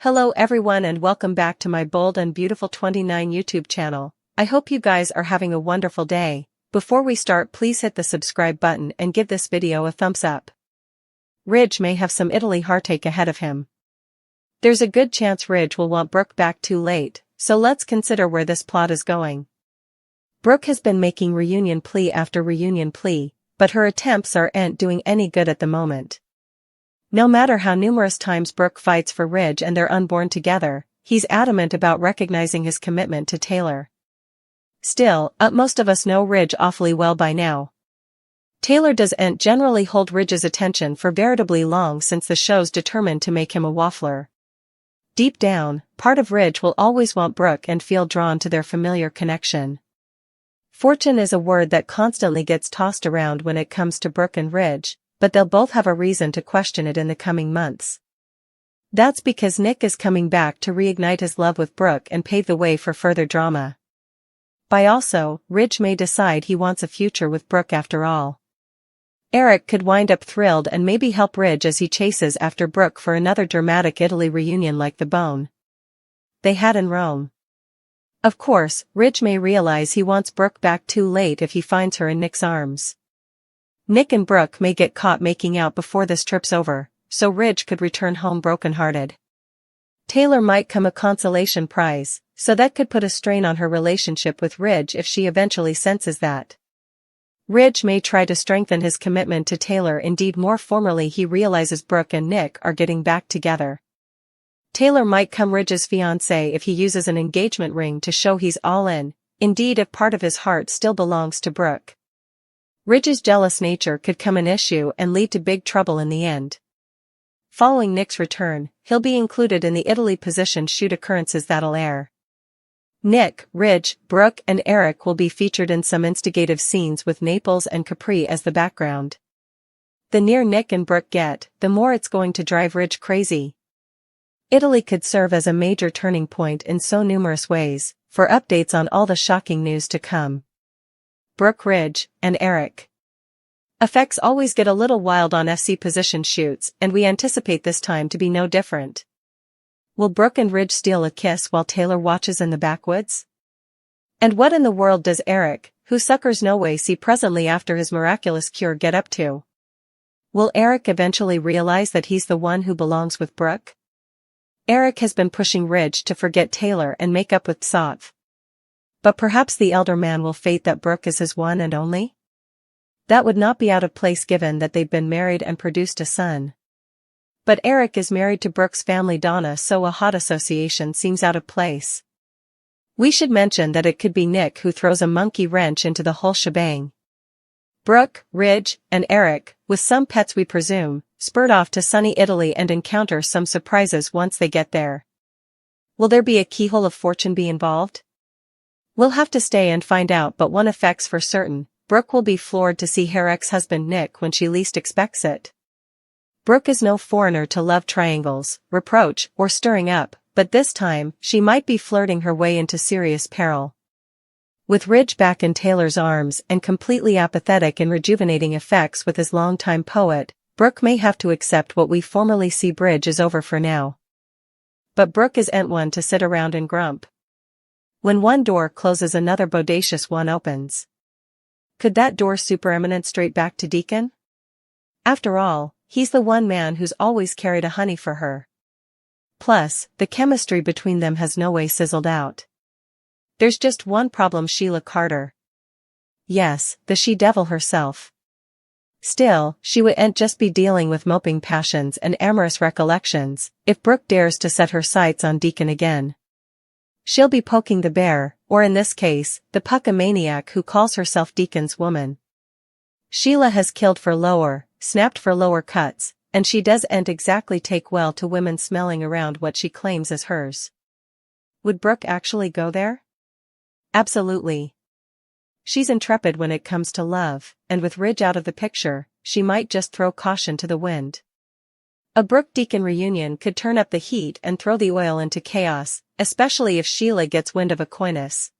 Hello everyone and welcome back to my Bold and Beautiful 29 YouTube channel. I hope you guys are having a wonderful day. Before we start, please hit the subscribe button and give this video a thumbs up. Ridge may have some Italy heartache ahead of him. There's a good chance Ridge will want Brook back too late, so let's consider where this plot is going. Brook has been making reunion plea after reunion plea, but her attempts aren't doing any good at the moment. No matter how numerous times Brook fights for Ridge and their unborn together, he's adamant about recognizing his commitment to Taylor. Still, most of us know Ridge awfully well by now. Taylor doesn't generally hold Ridge's attention for veritably long since the show's determined to make him a waffler. Deep down, part of Ridge will always want Brook and feel drawn to their familiar connection. Fortune is a word that constantly gets tossed around when it comes to Brook and Ridge, but they'll both have a reason to question it in the coming months. That's because Nick is coming back to reignite his love with Brook and pave the way for further drama. Ridge may decide he wants a future with Brook after all. Eric could wind up thrilled and maybe help Ridge as he chases after Brook for another dramatic Italy reunion like the bone they had in Rome. Of course, Ridge may realize he wants Brook back too late if he finds her in Nick's arms. Nick and Brook may get caught making out before this trip's over, so Ridge could return home brokenhearted. Taylor might come a consolation prize, so that could put a strain on her relationship with Ridge if she eventually senses that. Ridge may try to strengthen his commitment to Taylor. Indeed, more formally, he realizes Brook and Nick are getting back together. Taylor might become Ridge's fiancé if he uses an engagement ring to show he's all in, indeed if part of his heart still belongs to Brook. Ridge's jealous nature could come an issue and lead to big trouble in the end. Following Nick's return, he'll be included in the Italy position shoot occurrences that'll air. Nick, Ridge, Brook and Eric will be featured in some instigative scenes with Naples and Capri as the background. The nearer Nick and Brook get, the more it's going to drive Ridge crazy. Italy could serve as a major turning point in so numerous ways. For updates on all the shocking news to come. Brook, Ridge, and Eric. Effects always get a little wild on FC position shoots, and we anticipate this time to be no different. Will Brook and Ridge steal a kiss while Taylor watches in the backwoods? And what in the world does Eric, who suckers no way see presently after his miraculous cure, get up to? Will Eric eventually realize that he's the one who belongs with Brook? Eric has been pushing Ridge to forget Taylor and make up with Sotv. But perhaps the elder man will fate that Brook is his one and only? That would not be out of place given that they've been married and produced a son. But Eric is married to Brook's family Donna, so a hot association seems out of place. We should mention that it could be Nick who throws a monkey wrench into the whole shebang. Brook, Ridge, and Eric, with some pets we presume, spurt off to sunny Italy and encounter some surprises once they get there. Will there be a keyhole of fortune be involved? We'll have to stay and find out, but one effect's for certain, Brook will be floored to see her ex-husband Nick when she least expects it. Brook is no foreigner to love triangles, reproach, or stirring up, but this time, she might be flirting her way into serious peril. With Ridge back in Taylor's arms and completely apathetic in rejuvenating effects with his longtime poet, Brook may have to accept what we formerly see Bridge is over for now. But Brook isn't one to sit around and grump. When one door closes, another bodacious one opens. Could that door supereminent straight back to Deacon? After all, he's the one man who's always carried a honey for her. Plus, the chemistry between them has no way sizzled out. There's just one problem: Sheila Carter. Yes, the she-devil herself. Still, she wouldn't just be dealing with moping passions and amorous recollections if Brook dares to set her sights on Deacon again. She'll be poking the bear, or in this case, the puckamaniac who calls herself Deacon's woman. Sheila has killed for lower, snapped for lower cuts, and she doesn't exactly take well to women smelling around what she claims is hers. Would Brook actually go there? Absolutely. She's intrepid when it comes to love, and with Ridge out of the picture, she might just throw caution to the wind. A Brook-Deacon reunion could turn up the heat and throw the oil into chaos, especially if Sheila gets wind of a coitus.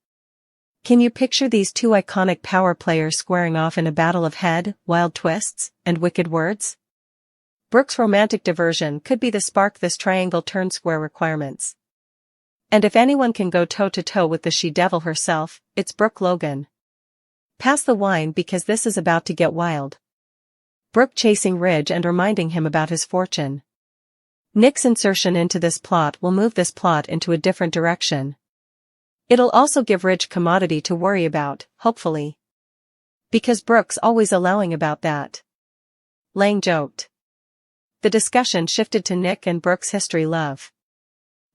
Can you picture these two iconic power players squaring off in a battle of head, wild twists, and wicked words? Brook's romantic diversion could be the spark this triangle turned square requirements. And if anyone can go toe-to-toe with the she-devil herself, it's Brook Logan. Pass the wine because this is about to get wild. Brook chasing Ridge and reminding him about his fortune. Nick's insertion into this plot will move this plot into a different direction. It'll also give Ridge commodity to worry about, hopefully. Because Brook's always allowing about that. Lang joked. The discussion shifted to Nick and Brook's history love.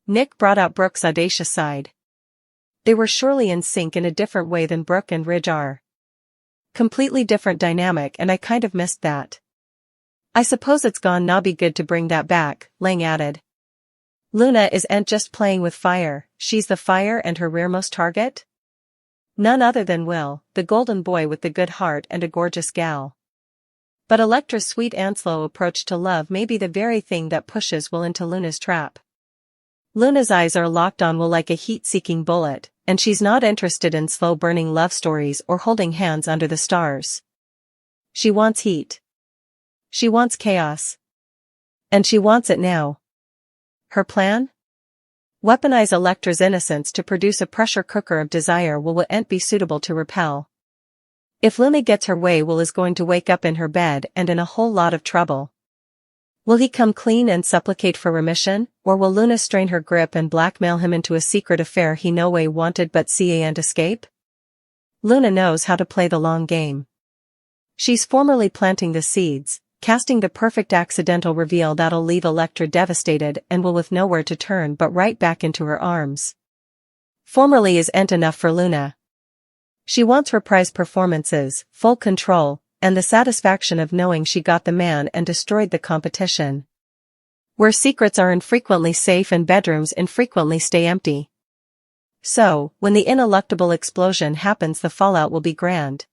Nick brought out Brook's audacious side. They were surely in sync in a different way than Brook and Ridge are. Completely different dynamic, and I kind of missed that. I suppose it's gonna be good to bring that back, Lang added. Luna isn't just playing with fire, she's the fire and her rearmost target? None other than Will, the golden boy with the good heart and a gorgeous gal. But Electra's sweet and slow approach to love may be the very thing that pushes Will into Luna's trap. Luna's eyes are locked on Will like a heat-seeking bullet, and she's not interested in slow-burning love stories or holding hands under the stars. She wants heat. She wants chaos. And she wants it now. Her plan? Weaponize Electra's innocence to produce a pressure cooker of desire won't be suitable to repel. If Luna gets her way, Will is going to wake up in her bed and in a whole lot of trouble. Will he come clean and supplicate for remission, or will Luna strain her grip and blackmail him into a secret affair he no way wanted but can't escape? Luna knows how to play the long game. She's formerly planting the seeds, casting the perfect accidental reveal that'll leave Electra devastated and Will with nowhere to turn but right back into her arms. Formerly isn't enough for Luna. She wants reprise performances, full control, and the satisfaction of knowing she got the man and destroyed the competition. Where secrets are infrequently safe and bedrooms infrequently stay empty. So, when the ineluctable explosion happens, the fallout will be grand.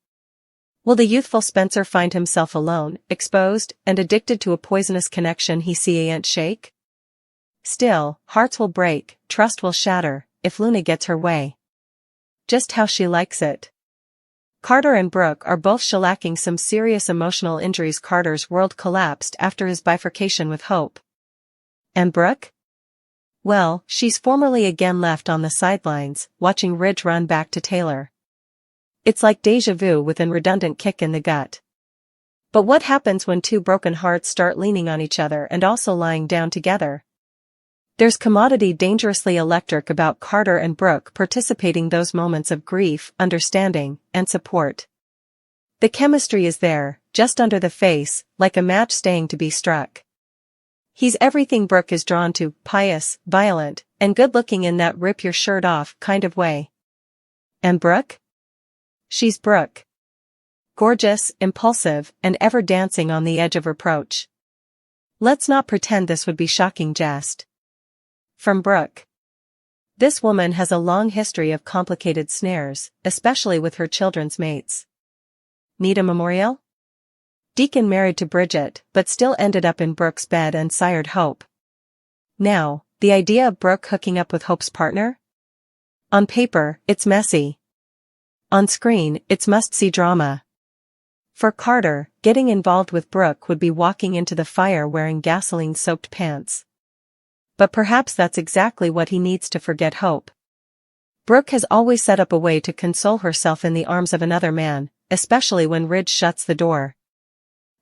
Will the youthful Spencer find himself alone, exposed, and addicted to a poisonous connection he can't shake? Still, hearts will break, trust will shatter, if Luna gets her way. Just how she likes it. Carter and Brook are both shellacking some serious emotional injuries. Carter's world collapsed after his bifurcation with Hope. And Brook? Well, she's formerly again left on the sidelines, watching Ridge run back to Taylor. It's like déjà vu with an redundant kick in the gut. But what happens when two broken hearts start leaning on each other and also lying down together? There's commodity dangerously electric about Carter and Brook participating those moments of grief, understanding, and support. The chemistry is there, just under the face, like a match staying to be struck. He's everything Brook is drawn to, pious, violent, and good-looking in that rip-your-shirt-off kind of way. And Brook? She's Brook. Gorgeous, impulsive, and ever dancing on the edge of reproach. Let's not pretend this would be shocking jest. From Brook. This woman has a long history of complicated snares, especially with her children's mates. Need a memorial? Deacon married to Bridget, but still ended up in Brook's bed and sired Hope. Now, the idea of Brook hooking up with Hope's partner? On paper, it's messy. On screen, it's must-see drama. For Carter, getting involved with Brook would be walking into the fire wearing gasoline-soaked pants. But perhaps that's exactly what he needs to forget Hope. Brook has always set up a way to console herself in the arms of another man, especially when Ridge shuts the door.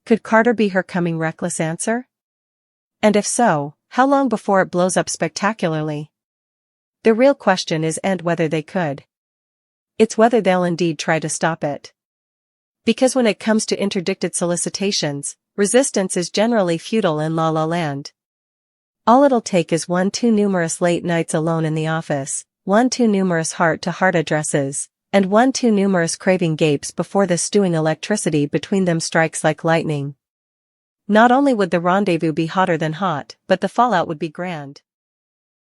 Could Carter be her coming reckless answer? And if so, how long before it blows up spectacularly? The real question isn't whether they could. It's whether they'll indeed try to stop it. Because when it comes to interdicted solicitations, resistance is generally futile in La La Land. All it'll take is one too numerous late nights alone in the office, one too numerous heart-to-heart addresses, and one too numerous craving gapes before the stewing electricity between them strikes like lightning. Not only would the rendezvous be hotter than hot, but the fallout would be grand.